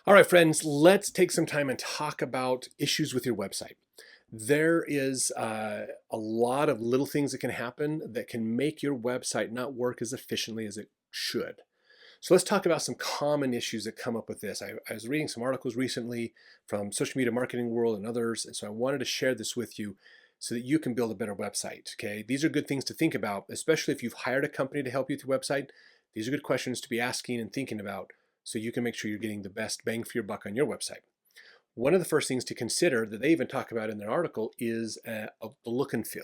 All right, friends, let's take some time and talk about issues with your website. There is a lot of little things that can happen that can make your website not work as efficiently as it should. So let's talk about some common issues that come up with this. I was reading some articles recently from Social Media Marketing World and others, and so I wanted to share this with you so that you can build a better website. Okay, these are good things to think about, especially if you've hired a company to help you with your website. These are good questions to be asking and thinking about so you can make sure you're getting the best bang for your buck on your website. One of the first things to consider that they even talk about in their article is the look and feel.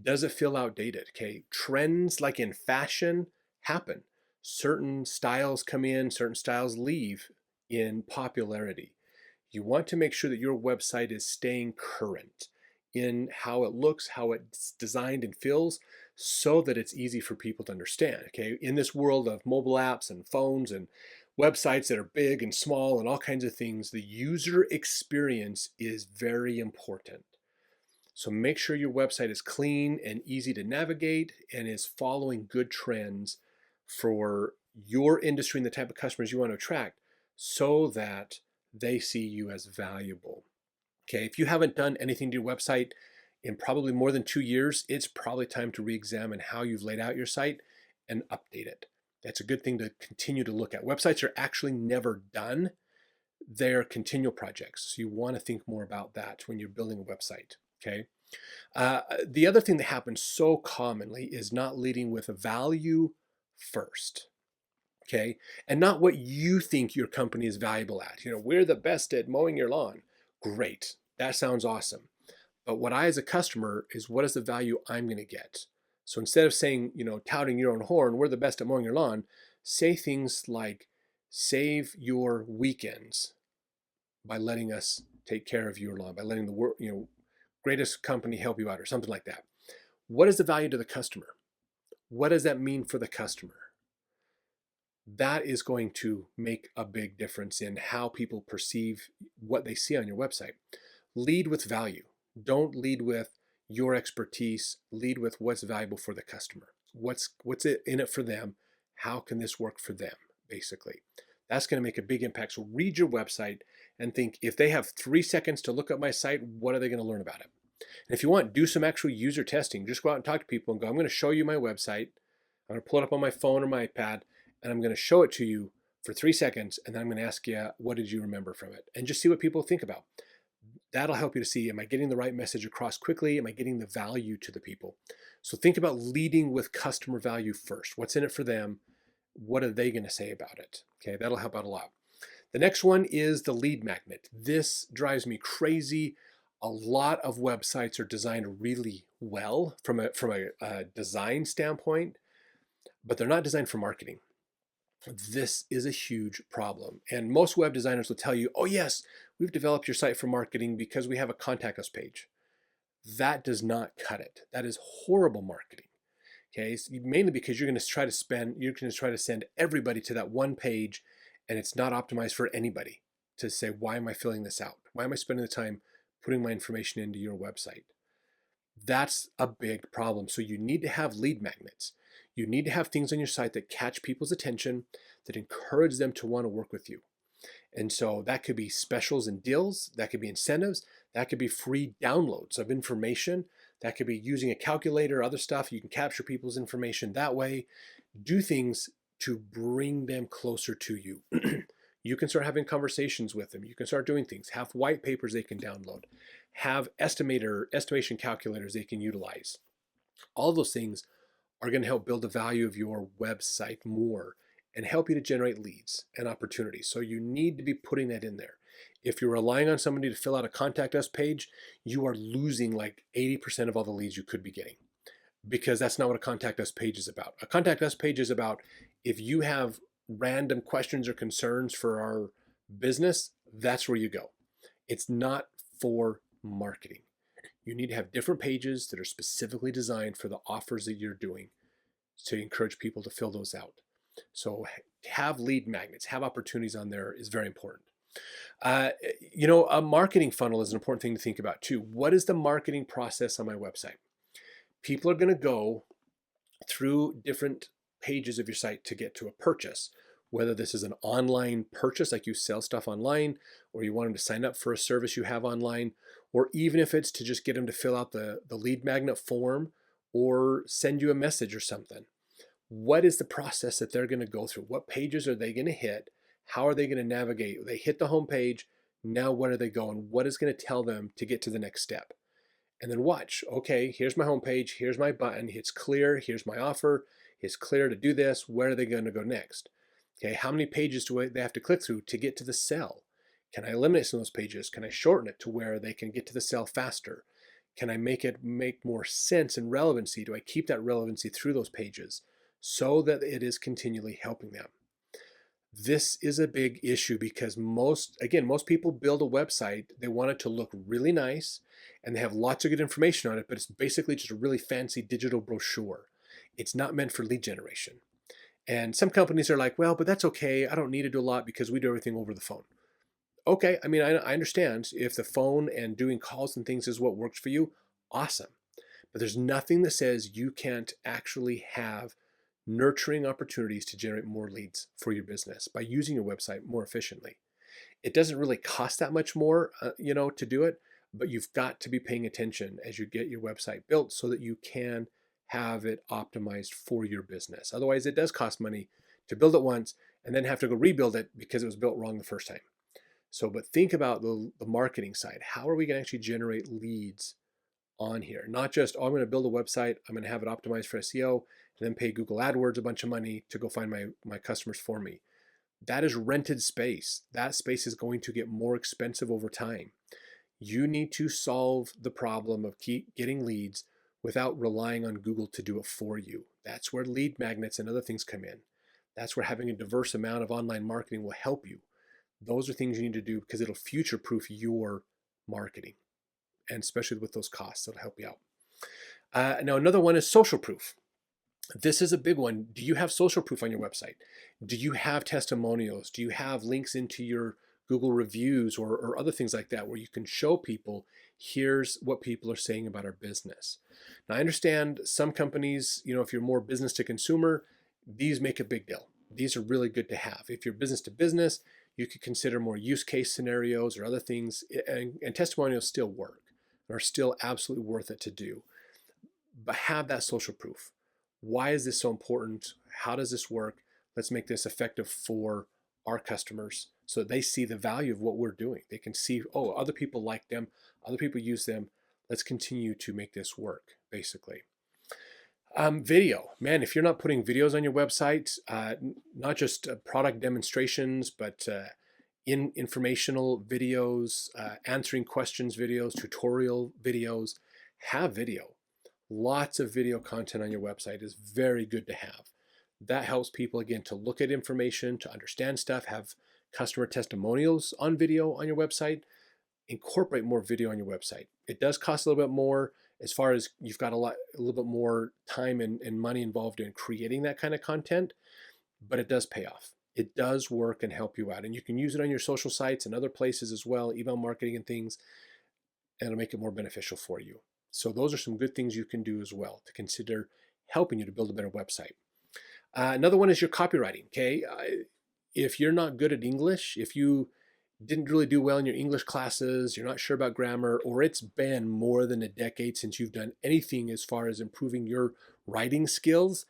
Does it feel outdated? Okay, trends like in fashion happen. Certain styles come in, certain styles leave in popularity. You want to make sure that your website is staying current in how it looks, how it's designed and feels, so that it's easy for people to understand. Okay, in this world of mobile apps and phones and websites that are big and small and all kinds of things, the user experience is very important. So make sure your website is clean and easy to navigate and is following good trends for your industry and the type of customers you want to attract so that they see you as valuable. Okay, if you haven't done anything to your website in probably more than 2 years, it's probably time to re-examine how you've laid out your site and update it. That's a good thing to continue to look at. Websites are actually never done. They're continual projects. So you want to think more about that when you're building a website. Okay. The other thing that happens so commonly is not leading with a value first. Okay. And not what you think your company is valuable at. We're the best at mowing your lawn. Great. That sounds awesome. But what I, as a customer, is what is the value I'm going to get? So instead of saying, touting your own horn, we're the best at mowing your lawn, say things like, save your weekends by letting us take care of your lawn, by letting the greatest company help you out, or something like that. What is the value to the customer? What does that mean for the customer? That is going to make a big difference in how people perceive what they see on your website. Lead with value. Don't lead with your expertise. Lead with what's valuable for the customer. What's it in it for them? How can this work for them, basically? That's going to make a big impact. So read your website and think, if they have 3 seconds to look up my site, what are they going to learn about it? And if you want, do some actual user testing. Just go out and talk to people and go, I'm going to show you my website. I'm going to pull it up on my phone or my iPad, and I'm going to show it to you for 3 seconds. And then I'm going to ask you, what did you remember from it? And just see what people think about. That'll help you to see, am I getting the right message across quickly? Am I getting the value to the people? So think about leading with customer value first. What's in it for them? What are they going to say about it? Okay, that'll help out a lot. The next one is the lead magnet. This drives me crazy. A lot of websites are designed really well from a design standpoint, but they're not designed for marketing. This is a huge problem. And most web designers will tell you, oh yes, we've developed your site for marketing because we have a contact us page. That does not cut it. That is horrible marketing. Okay, so mainly because you're going to try to send everybody to that one page, and it's not optimized for anybody to say, why am I filling this out? Why am I spending the time putting my information into your website? That's a big problem. So you need to have lead magnets. You need to have things on your site that catch people's attention, that encourage them to want to work with you. And so that could be specials and deals, that could be incentives, that could be free downloads of information, that could be using a calculator, other stuff. You can capture people's information that way. Do things to bring them closer to you. You can start having conversations with them. You can start doing things. Have white papers they can download. Have estimation calculators they can utilize. All those things are going to help build the value of your website more and help you to generate leads and opportunities. So you need to be putting that in there. If you're relying on somebody to fill out a contact us page, you are losing like 80% of all the leads you could be getting, because that's not what a contact us page is about. A contact us page is about, if you have random questions or concerns for our business, that's where you go. It's not for marketing. You need to have different pages that are specifically designed for the offers that you're doing to encourage people to fill those out. So have lead magnets, have opportunities on there is very important. A marketing funnel is an important thing to think about too. What is the marketing process on my website? People are going to go through different pages of your site to get to a purchase. whether this is an online purchase, like you sell stuff online, or you want them to sign up for a service you have online, or even if it's to just get them to fill out the lead magnet form or send you a message or something. What is the process that they're going to go through? What pages are they going to hit? How are they going to navigate? They hit the home page. Now, where are they going? What is going to tell them to get to the next step? And then watch. Okay, here's my home page. Here's my button. It's clear. Here's my offer. It's clear to do this. Where are they going to go next? Okay, how many pages do they have to click through to get to the sell? Can I eliminate some of those pages? Can I shorten it to where they can get to the sell faster? Can I make it make more sense and relevancy? Do I keep that relevancy through those pages so that it is continually helping them? This is a big issue because most people build a website, they want it to look really nice and they have lots of good information on it, but it's basically just a really fancy digital brochure. It's not meant for lead generation. And some companies are like, well, but that's okay. I don't need to do a lot because we do everything over the phone. Okay, I mean, I understand if the phone and doing calls and things is what works for you, awesome. But there's nothing that says you can't actually have nurturing opportunities to generate more leads for your business by using your website more efficiently. It doesn't really cost that much more, to do it, but you've got to be paying attention as you get your website built so that you can have it optimized for your business. Otherwise, it does cost money to build it once and then have to go rebuild it because it was built wrong the first time. So, but think about the marketing side. How are we going to actually generate leads on here? Not just, oh, I'm going to build a website, I'm going to have it optimized for SEO, and then pay Google AdWords a bunch of money to go find my customers for me. That is rented space. That space is going to get more expensive over time. You need to solve the problem of getting leads without relying on Google to do it for you. That's where lead magnets and other things come in. That's where having a diverse amount of online marketing will help you. Those are things you need to do because it'll future-proof your marketing, and especially with those costs, it'll help you out. Now, another one is social proof. This is a big one. Do you have social proof on your website? Do you have testimonials? Do you have links into your Google reviews or other things like that where you can show people, here's what people are saying about our business? Now, I understand some companies, if you're more business to consumer, these make a big deal. These are really good to have. If you're business to business, you could consider more use case scenarios or other things, and testimonials still work, are still absolutely worth it to do. But have that social proof. Why is this so important? How does this work? Let's make this effective for our customers so that they see the value of what we're doing. They can see, oh, other people like them, other people use them. Let's continue to make this work, basically. Video. Man, if you're not putting videos on your website, not just product demonstrations, but informational videos, answering questions videos, tutorial videos, have video. Lots of video content on your website is very good to have. That helps people, again, to look at information, to understand stuff, have customer testimonials on video on your website. Incorporate more video on your website. It does cost a little bit more as far as you've got a little bit more time and money involved in creating that kind of content, but it does pay off. It does work and help you out. And you can use it on your social sites and other places as well, email marketing and things, and it'll make it more beneficial for you. So those are some good things you can do as well to consider helping you to build a better website. Another one is your copywriting, okay? If you're not good at English, if you didn't really do well in your English classes, you're not sure about grammar, or it's been more than a decade since you've done anything as far as improving your writing skills,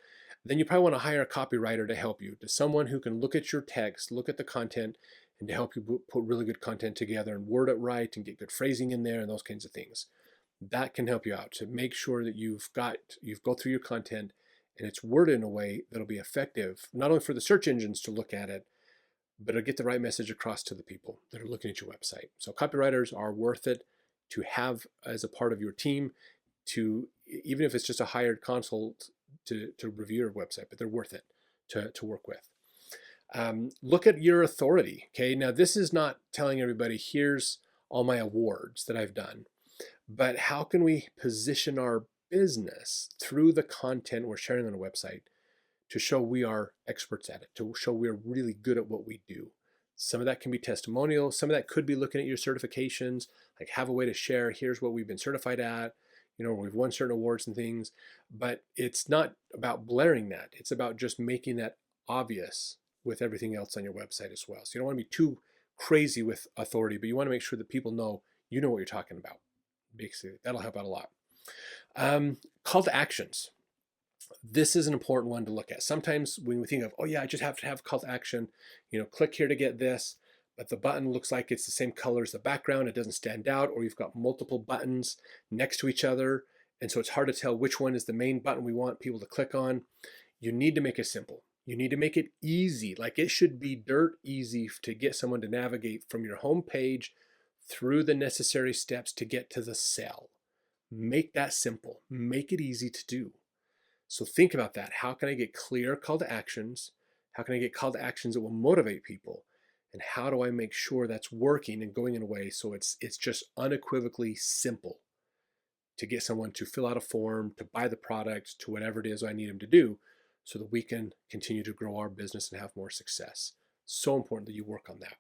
then you probably want to hire a copywriter to help you, to someone who can look at your text, look at the content, and to help you put really good content together and word it right and get good phrasing in there and those kinds of things. That can help you out to make sure that you've go through your content and it's worded in a way that'll be effective, not only for the search engines to look at it, but it'll get the right message across to the people that are looking at your website. So copywriters are worth it to have as a part of your team, to even if it's just a hired consult to review your website, but they're worth it to work with. Look at your authority. Okay, now this is not telling everybody, here's all my awards that I've done, but how can we position our business through the content we're sharing on a website to show we are experts at it, to show we're really good at what we do. Some of that can be testimonial. Some of that could be looking at your certifications, like have a way to share, here's what we've been certified at, we've won certain awards and things, but it's not about blaring that. It's about just making that obvious with everything else on your website as well. So you don't want to be too crazy with authority, but you want to make sure that people know you know what you're talking about. Basically, that'll help out a lot. Call to actions. This is an important one to look at. Sometimes when we think of, oh yeah, I just have to have call to action, click here to get this, but the button looks like it's the same color as the background, it doesn't stand out, or you've got multiple buttons next to each other, and so it's hard to tell which one is the main button we want people to click on. You need to make it simple. You need to make it easy. Like, it should be dirt easy to get someone to navigate from your home page through the necessary steps to get to the sale. Make that simple. Make it easy to do. So think about that. How can I get clear call to actions? How can I get call to actions that will motivate people? And how do I make sure that's working and going in a way so it's just unequivocally simple to get someone to fill out a form, to buy the product, to whatever it is I need them to do, so that we can continue to grow our business and have more success. So important that you work on that.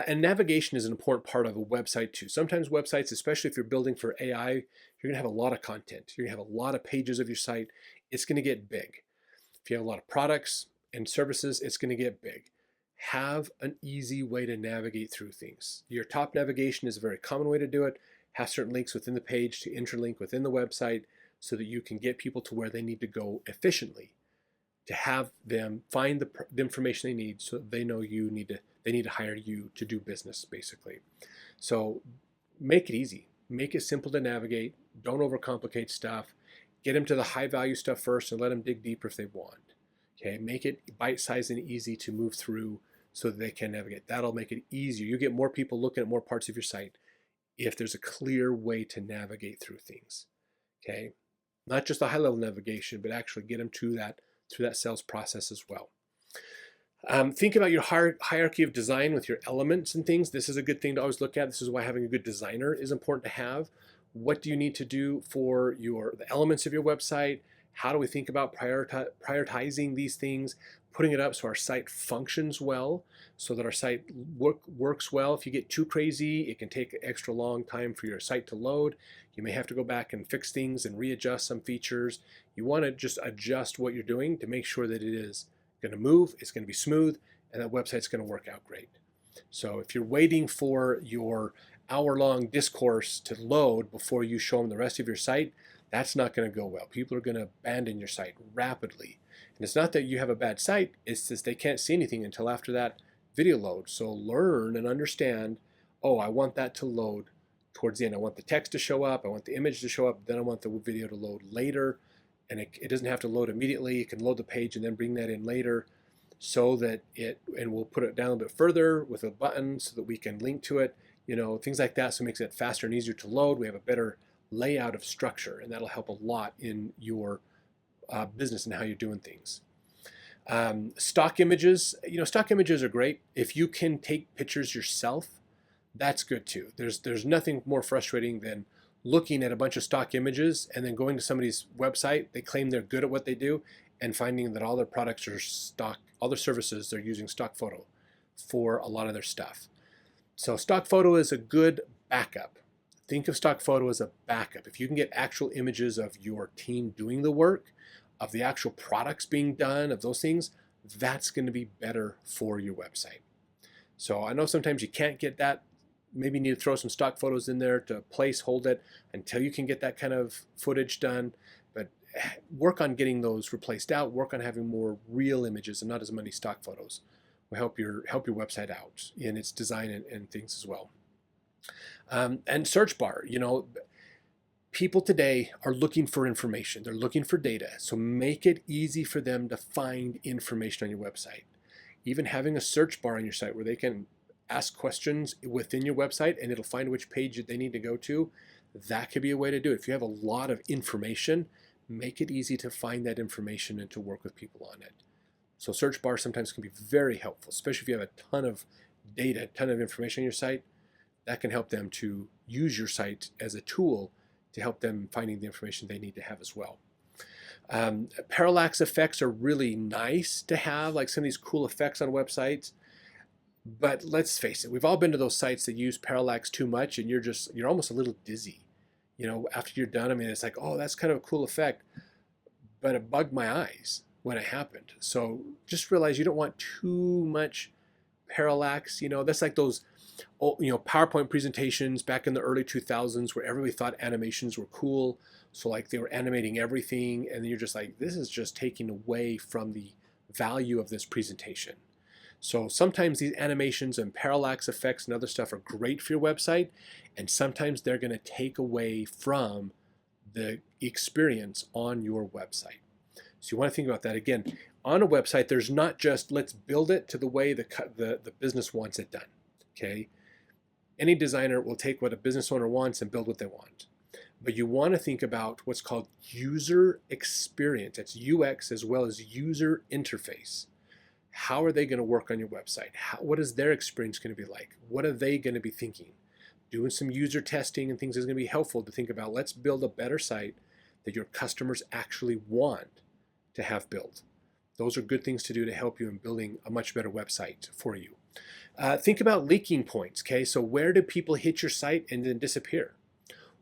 And navigation is an important part of a website too. Sometimes websites, especially if you're building for AI, you're gonna have a lot of content. You're gonna have a lot of pages of your site. It's gonna get big. If you have a lot of products and services, it's gonna get big. Have an easy way to navigate through things. Your top navigation is a very common way to do it. Have certain links within the page to interlink within the website so that you can get people to where they need to go efficiently, to have them find the information they need so that they know they need to hire you to do business, basically. So make it easy. Make it simple to navigate. Don't overcomplicate stuff. Get them to the high value stuff first and let them dig deeper if they want. Okay, make it bite-sized and easy to move through so that they can navigate. That'll make it easier. You get more people looking at more parts of your site if there's a clear way to navigate through things. Okay, not just the high-level navigation, but actually get them to that through that sales process as well. Think about your hierarchy of design with your elements and things. This is a good thing to always look at. This is why having a good designer is important to have. What do you need to do for the elements of your website? How do we think about prioritizing these things, putting it up so our site functions well, so that our site works well? If you get too crazy, it can take an extra long time for your site to load. You may have to go back and fix things and readjust some features. You want to just adjust what you're doing to make sure that it is going to move, it's going to be smooth, and that website's going to work out great. So if you're waiting for your hour-long discourse to load before you show them the rest of your site, that's not going to go well. People are going to abandon your site rapidly. And it's not that you have a bad site, it's just they can't see anything until after that video load. So learn and understand, oh, I want that to load towards the end. I want the text to show up, I want the image to show up, then I want the video to load later. And it doesn't have to load immediately. It can load the page and then bring that in later, so that and we'll put it down a bit further with a button so that we can link to it, things like that. So it makes it faster and easier to load. We have a better layout of structure, and that'll help a lot in your business and how you're doing things. Stock images, stock images are great. If you can take pictures yourself, that's good too. There's nothing more frustrating than looking at a bunch of stock images and then going to somebody's website, they claim they're good at what they do, and finding that all their products are stock, all their services, they're using stock photo for a lot of their stuff. So stock photo is a good backup. Think of stock photo as a backup. If you can get actual images of your team doing the work, of the actual products being done, of those things, that's going to be better for your website. So I know sometimes you can't get that. Maybe you need to throw some stock photos in there to hold it until you can get that kind of footage done. But work on getting those replaced out. Work on having more real images and not as many stock photos. Will help your website out in its design and things as well. And search bar. People today are looking for information. They're looking for data. So make it easy for them to find information on your website. Even having a search bar on your site where they can ask questions within your website and it'll find which page they need to go to, that could be a way to do it. If you have a lot of information, make it easy to find that information and to work with people on it. So search bars sometimes can be very helpful, especially if you have a ton of data, a ton of information on your site. That can help them to use your site as a tool to help them finding the information they need to have as well. Parallax effects are really nice to have, like some of these cool effects on websites. But let's face it, we've all been to those sites that use parallax too much, and you're almost a little dizzy. After you're done, it's like, oh, that's kind of a cool effect, but it bugged my eyes. when it happened. So just realize you don't want too much parallax. That's like those PowerPoint presentations back in the early 2000s where everybody thought animations were cool. So like they were animating everything, and then you're just like, this is just taking away from the value of this presentation. So sometimes these animations and parallax effects and other stuff are great for your website, and sometimes they're going to take away from the experience on your website. So you want to think about that. Again, on a website, there's not just let's build it to the way the business wants it done. Okay, any designer will take what a business owner wants and build what they want. But you want to think about what's called user experience. It's UX as well as user interface. How are they going to work on your website? What is their experience going to be like? What are they going to be thinking? Doing some user testing and things is going to be helpful to think about. Let's build a better site that your customers actually want to have built. Those are good things to do to help you in building a much better website for you. Think about leaking points. Okay, so where do people hit your site and then disappear?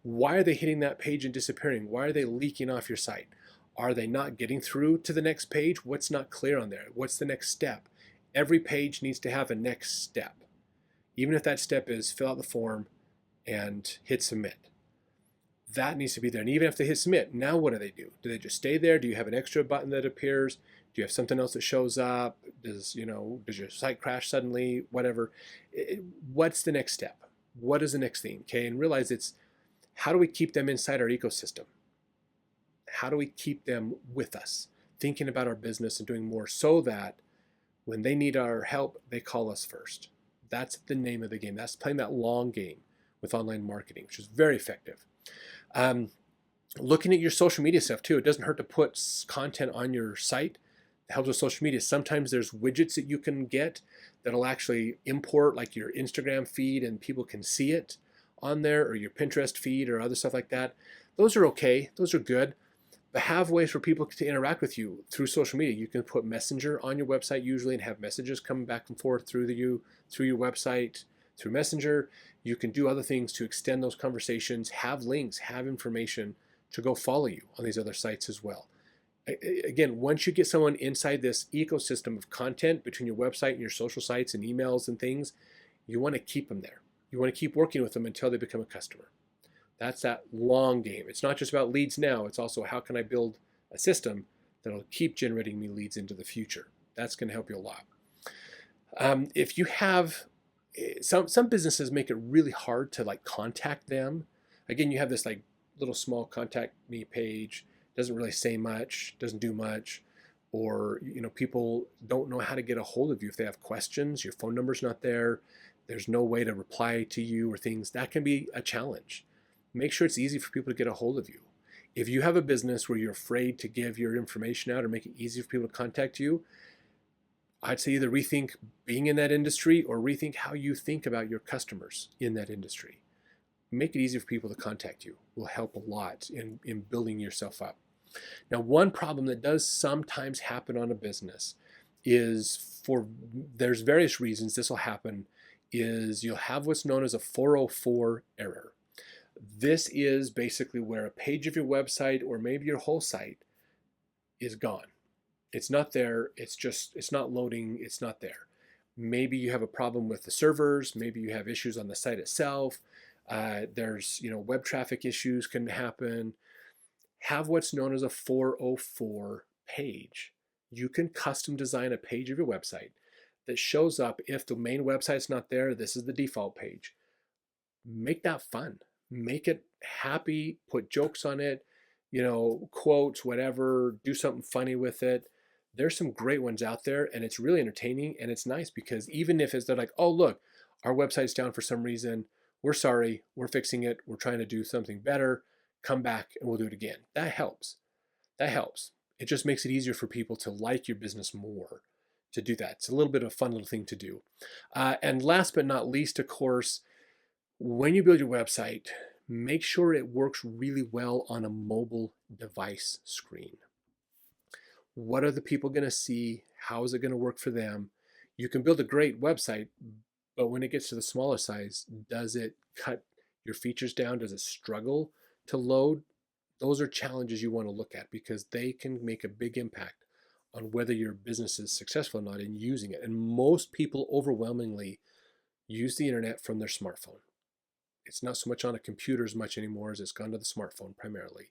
Why are they hitting that page and disappearing? Why are they leaking off your site? Are they not getting through to the next page? What's not clear on there? What's the next step? Every page needs to have a next step. Even if that step is fill out the form and hit submit. That needs to be there. And even if they hit submit, now what do? Do they just stay there? Do you have an extra button that appears? Do you have something else that shows up? Does your site crash suddenly? Whatever. What's the next step? What is the next thing? Okay, and realize it's how do we keep them inside our ecosystem? How do we keep them with us, thinking about our business and doing more so that when they need our help, they call us first? That's the name of the game. That's playing that long game with online marketing, which is very effective. Looking at your social media stuff too. It doesn't hurt to put content on your site. It helps with social media. Sometimes there's widgets that you can get that'll actually import like your Instagram feed and people can see it on there, or your Pinterest feed or other stuff like that. Those are okay. Those are good. But have ways for people to interact with you through social media. You can put Messenger on your website usually and have messages coming back and forth through your website, through Messenger. You can do other things to extend those conversations, have links, have information to go follow you on these other sites as well. Again, once you get someone inside this ecosystem of content between your website and your social sites and emails and things, you want to keep them there. You want to keep working with them until they become a customer. That's that long game. It's not just about leads now. It's also how can I build a system that'll keep generating me leads into the future. That's going to help you a lot. If you have some businesses make it really hard to like contact them. Again, you have this like little small contact me page. Doesn't really say much. Doesn't do much. Or people don't know how to get a hold of you if they have questions. Your phone number's not there. There's no way to reply to you or things. That can be a challenge. Make sure it's easy for people to get a hold of you. If you have a business where you're afraid to give your information out or make it easy for people to contact you, I'd say either rethink being in that industry or rethink how you think about your customers in that industry. Make it easy for people to contact you. Will help a lot in building yourself up. Now, one problem that does sometimes happen on a business is there's various reasons this will happen, is you'll have what's known as a 404 error. This is basically where a page of your website or maybe your whole site is gone. It's not there. It's not loading. It's not there. Maybe you have a problem with the servers. Maybe you have issues on the site itself. There's, web traffic issues can happen. Have what's known as a 404 page. You can custom design a page of your website that shows up if the main website's not there. This is the default page. Make that fun. Make it happy. Put jokes on it, quotes, whatever. Do something funny with it. There's some great ones out there, and it's really entertaining, and it's nice because even if they're like, oh, look, our website's down for some reason. We're sorry. We're fixing it. We're trying to do something better. Come back and we'll do it again. That helps. That helps. It just makes it easier for people to like your business more to do that. It's a little bit of a fun little thing to do. And last but not least, of course, when you build your website, make sure it works really well on a mobile device screen. What are the people going to see? How is it going to work for them? You can build a great website, but when it gets to the smaller size, does it cut your features down? Does it struggle to load? Those are challenges you want to look at because they can make a big impact on whether your business is successful or not in using it. And most people overwhelmingly use the internet from their smartphone. It's not so much on a computer as much anymore as it's gone to the smartphone primarily.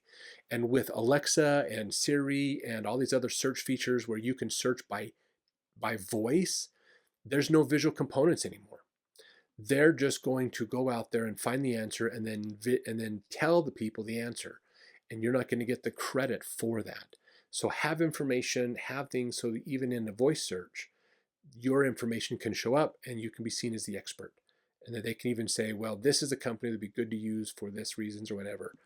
And with Alexa and Siri and all these other search features where you can search by voice, there's no visual components anymore. They're just going to go out there and find the answer and then tell the people the answer. And you're not going to get the credit for that. So have information, have things so that even in a voice search, your information can show up and you can be seen as the expert. And that they can even say, well, this is a company that'd be good to use for this reasons or whatever.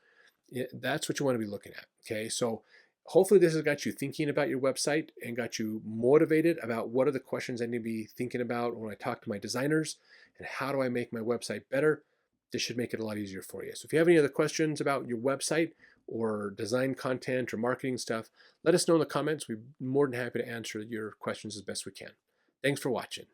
That's what you want to be looking at. Okay, so hopefully this has got you thinking about your website and got you motivated about what are the questions I need to be thinking about when I talk to my designers and how do I make my website better. This should make it a lot easier for you. So if you have any other questions about your website or design content or marketing stuff, let us know in the comments. We're more than happy to answer your questions as best we can. Thanks for watching.